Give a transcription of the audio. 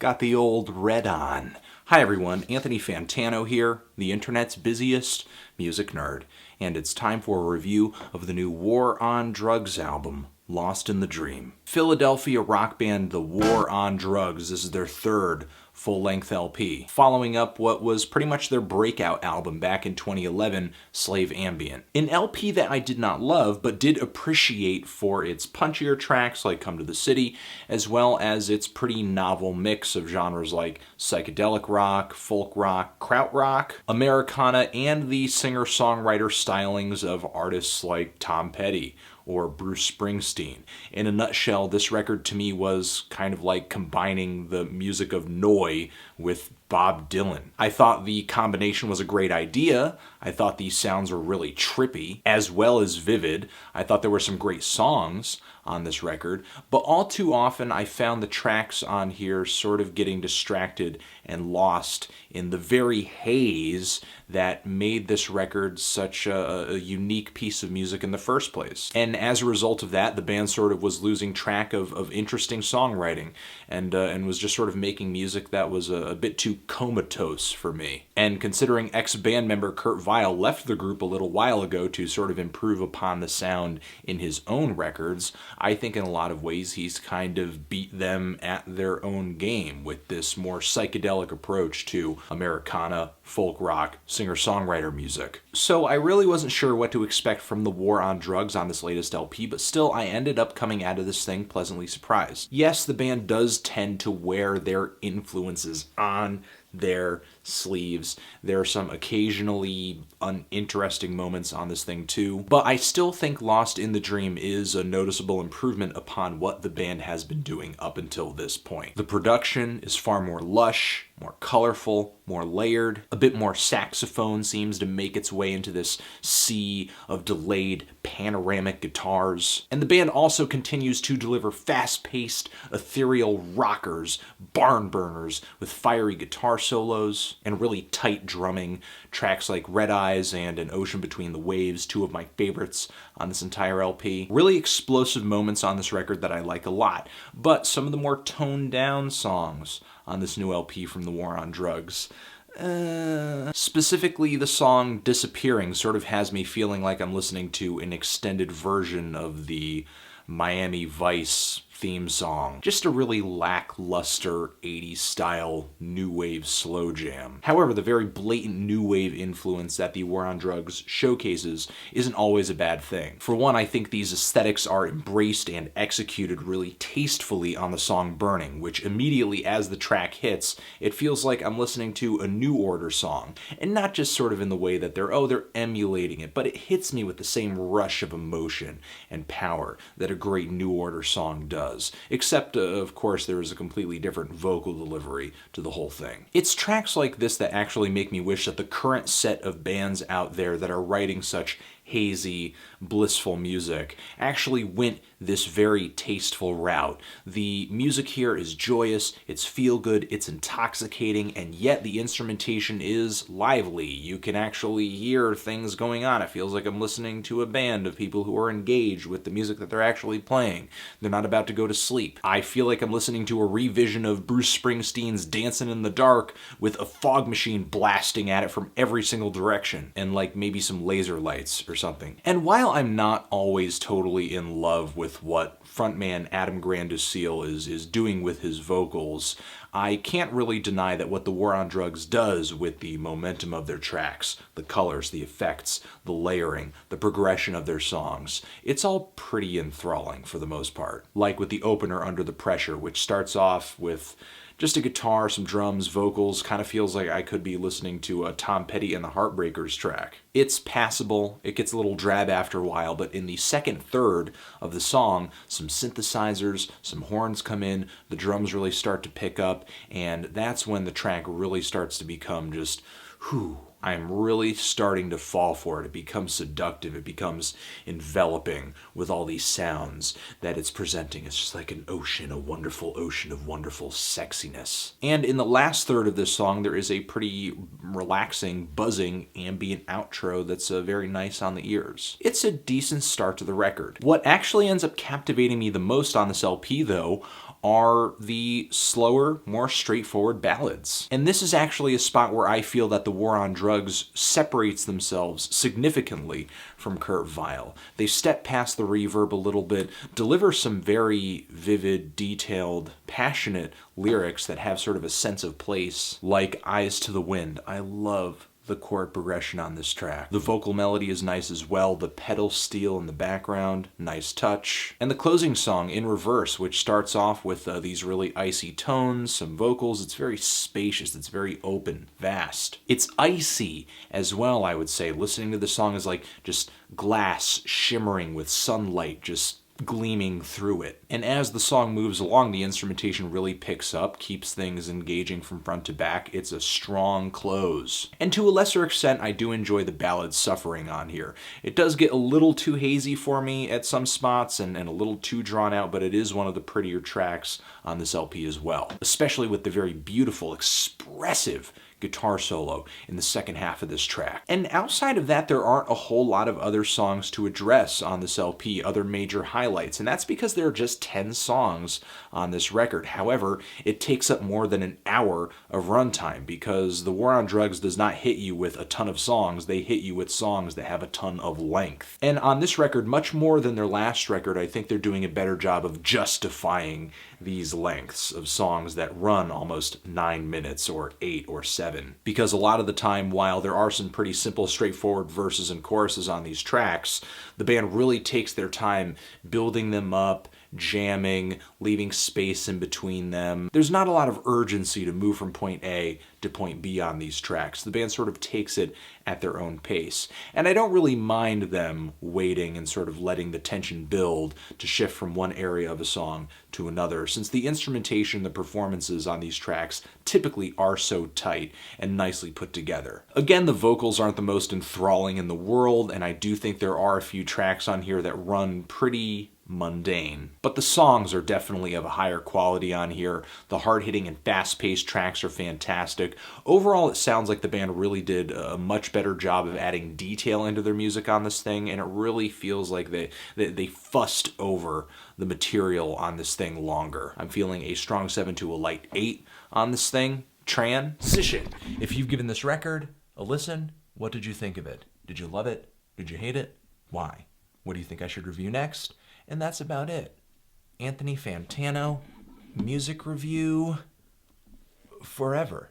Got the old red on. Hi everyone, Anthony Fantano here, the internet's busiest music nerd, and it's time for a review of the new War on Drugs album, Lost in the Dream. Philadelphia rock band The War on Drugs, this is their third full-length LP, following up what was pretty much their breakout album back in 2011, Slave Ambient. An LP that I did not love, but did appreciate for its punchier tracks like Come to the City, as well as its pretty novel mix of genres like psychedelic rock, folk rock, krautrock, Americana, and the singer-songwriter stylings of artists like Tom Petty or Bruce Springsteen. In a nutshell, this record to me was kind of like combining the music of Noi with Bob Dylan. I thought the combination was a great idea. I thought these sounds were really trippy, as well as vivid. I thought there were some great songs on this record, but all too often I found the tracks on here sort of getting distracted and lost in the very haze that made this record such a unique piece of music in the first place. And as a result of that, the band sort of was losing track of interesting songwriting and was just sort of making music that was a bit too comatose for me. And considering ex-band member Kurt Vile left the group a little while ago to sort of improve upon the sound in his own records, I think in a lot of ways he's kind of beat them at their own game with this more psychedelic approach to Americana, folk rock, singer-songwriter music. So I really wasn't sure what to expect from the War on Drugs on this latest LP, but still I ended up coming out of this thing pleasantly surprised. Yes, the band does tend to wear their influences on their sleeves. There are some occasionally uninteresting moments on this thing too, but I still think Lost in the Dream is a noticeable improvement upon what the band has been doing up until this point. The production is far more lush, more colorful, more layered. A bit more saxophone seems to make its way into this sea of delayed panoramic guitars. And the band also continues to deliver fast-paced, ethereal rockers, barn burners with fiery guitar solos and really tight drumming. Tracks like Red Eyes and An Ocean Between the Waves, two of my favorites on this entire LP. Really explosive moments on this record that I like a lot, but some of the more toned down songs on this new LP from the War on Drugs, specifically the song Disappearing sort of has me feeling like I'm listening to an extended version of the Miami Vice theme song. Just a really lackluster 80s style new wave slow jam. However, the very blatant new wave influence that the War on Drugs showcases isn't always a bad thing. For one, I think these aesthetics are embraced and executed really tastefully on the song Burning, which immediately as the track hits, it feels like I'm listening to a New Order song. And not just sort of in the way that they're emulating it, but it hits me with the same rush of emotion and power that a great New Order song does. Except, of course, there is a completely different vocal delivery to the whole thing. It's tracks like this that actually make me wish that the current set of bands out there that are writing such hazy, blissful music actually went this very tasteful route. The music here is joyous, it's feel-good, it's intoxicating, and yet the instrumentation is lively. You can actually hear things going on. It feels like I'm listening to a band of people who are engaged with the music that they're actually playing. They're not about to go to sleep. I feel like I'm listening to a revision of Bruce Springsteen's Dancing in the Dark with a fog machine blasting at it from every single direction, and like maybe some laser lights or something. And while I'm not always totally in love with what frontman Adam Grandusile is doing with his vocals, I can't really deny that what the War on Drugs does with the momentum of their tracks, the colors, the effects, the layering, the progression of their songs, it's all pretty enthralling for the most part. Like with the opener Under the Pressure, which starts off with just a guitar, some drums, vocals, kind of feels like I could be listening to a Tom Petty and the Heartbreakers track. It's passable, it gets a little drab after a while, but in the second third of the song, some synthesizers, some horns come in, the drums really start to pick up, and that's when the track really starts to become just, whew, I'm really starting to fall for it. It becomes seductive. It becomes enveloping with all these sounds that it's presenting. It's just like an ocean, a wonderful ocean of wonderful sexiness. And in the last third of this song, there is a pretty relaxing, buzzing, ambient outro that's very nice on the ears. It's a decent start to the record. What actually ends up captivating me the most on this LP, though, are the slower, more straightforward ballads. And this is actually a spot where I feel that the War on Drugs separates themselves significantly from Kurt Weill. They step past the reverb a little bit, deliver some very vivid, detailed, passionate lyrics that have sort of a sense of place, like Eyes to the Wind. I love the chord progression on this track. The vocal melody is nice as well, the pedal steel in the background, nice touch. And the closing song, In Reverse, which starts off with these really icy tones, some vocals. It's very spacious, it's very open, vast. It's icy as well, I would say. Listening to the song is like just glass shimmering with sunlight just gleaming through it. And as the song moves along, the instrumentation really picks up, keeps things engaging from front to back. It's a strong close. And to a lesser extent, I do enjoy the ballad Suffering on here. It does get a little too hazy for me at some spots and a little too drawn out, but it is one of the prettier tracks on this LP as well, especially with the very beautiful, expressive guitar solo in the second half of this track. And outside of that, there aren't a whole lot of other songs to address on this LP, other major highlights, and that's because there are just 10 songs on this record. However, it takes up more than an hour of runtime because the War on Drugs does not hit you with a ton of songs, they hit you with songs that have a ton of length. And on this record, much more than their last record, I think they're doing a better job of justifying these lengths of songs that run almost 9 minutes or 8 or 7. Because a lot of the time, while there are some pretty simple, straightforward verses and choruses on these tracks, the band really takes their time building them up, jamming, leaving space in between them. There's not a lot of urgency to move from point A to point B on these tracks. The band sort of takes it at their own pace. And I don't really mind them waiting and sort of letting the tension build to shift from one area of a song to another, since the instrumentation, the performances on these tracks typically are so tight and nicely put together. Again, the vocals aren't the most enthralling in the world, and I do think there are a few tracks on here that run pretty mundane. But the songs are definitely of a higher quality on here. The hard-hitting and fast-paced tracks are fantastic. Overall, it sounds like the band really did a much better job of adding detail into their music on this thing, and it really feels like they fussed over the material on this thing longer. I'm feeling a strong 7 to a light 8 on this thing. Transition. If you've given this record a listen, what did you think of it? Did you love it? Did you hate it? Why? What do you think I should review next? And that's about it. Anthony Fantano, music review forever.